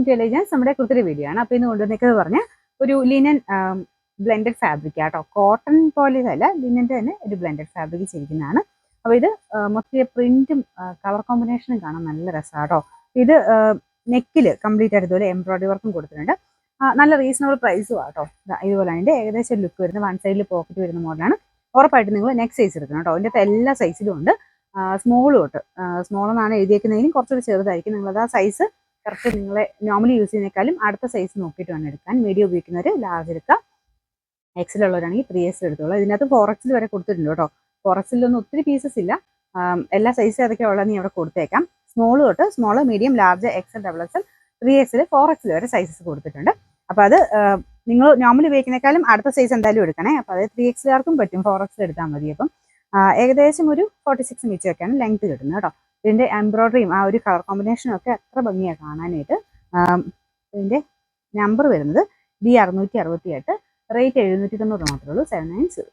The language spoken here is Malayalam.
ടു എലൈജൻസ്. നമ്മുടെ കൃത്യ വീഡിയോ ആണ്. അപ്പോൾ ഇന്ന് കൊണ്ടുവന്നേക്കുന്നത് പറഞ്ഞാൽ ഒരു ലിനൻ ബ്ലെൻഡഡ് ഫാബ്രിക് ആട്ടോ. കോട്ടൺ പോലെ അല്ല, ലിനൻ്റെ തന്നെ ഒരു ബ്ലെൻഡഡ് ഫാബ്രിക് ചെയ്തിരിക്കുന്നതാണ്. അപ്പോൾ ഇത് മൊത്തം പ്രിന്റും കളർ കോമ്പിനേഷനും കാണാൻ നല്ല രസമാട്ടോ. ഇത് നെക്കിൽ കംപ്ലീറ്റ് ആയിട്ട് ഇതുപോലെ എംബ്രോയിഡറി വർക്കും കൊടുത്തിട്ടുണ്ട്. നല്ല റീസണബിൾ പ്രൈസും ആട്ടോ. ഇതുപോലെ അതിൻ്റെ ഏകദേശം ലുക്ക് വരുന്നത് വൺ സൈഡിൽ പോക്കറ്റ് വരുന്ന മോഡലാണ്. ഉറപ്പായിട്ട് നിങ്ങൾ നെക്സ്റ്റ് സൈസ് എടുക്കണം കേട്ടോ. അതിൻ്റെ എല്ലാ സൈസിലും ഉണ്ട്. സ്മോൾ തൊട്ട് സ്മോൾ എന്നാണ് എഴുതിയേക്കുന്നതിനും കുറച്ചുകൂടി ചെറുതായിരിക്കും. നിങ്ങളത് ആ സൈസ് കറക്റ്റ് നിങ്ങളെ നോർമലി യൂസ് ചെയ്യുന്നേക്കാളും അടുത്ത സൈസ് നോക്കിയിട്ട് വേണം എടുക്കാൻ. മീഡിയം ഉപയോഗിക്കുന്നവർ ലാർജ് എടുക്കുക. എക്സൽ ഉള്ളവരാണെങ്കിൽ 3X എടുത്തോളൂ. ഇതിനകത്ത് 4X വരെ കൊടുത്തിട്ടുണ്ട് കേട്ടോ. 4Xലൊന്നും ഒത്തിരി പീസസ് ഇല്ല. എല്ലാ സൈസ് ഏതൊക്കെയാണ് ഉള്ളത് നീ അവിടെ കൊടുത്തേക്കാം. സ്മോൾ തൊട്ട് small, medium, large, XL, XXL, 3X, 4X വരെ സൈസസ് കൊടുത്തിട്ടുണ്ട്. അപ്പോൾ അത് നിങ്ങൾ നോർമലി ഉപയോഗിക്കുന്നേക്കാളും അടുത്ത സൈസ് എന്തായാലും എടുക്കണേ. അപ്പോൾ അത് 3Xകാർക്കും പറ്റും, 4X എടുത്താൽ മതി. അപ്പം ഏകദേശം ഒരു 46 ഇഞ്ച് ഒക്കെയാണ് ലെങ്ത് കിട്ടുന്നത് കേട്ടോ. ഇതിൻ്റെ എംബ്രോയിഡറിയും ആ ഒരു കളർ കോമ്പിനേഷനും ഒക്കെ അത്ര ഭംഗിയാണ് കാണാനായിട്ട്. ഇതിൻ്റെ നമ്പർ വരുന്നത് D668, റേറ്റ് 790 മാത്രമേ ഉള്ളൂ. 790.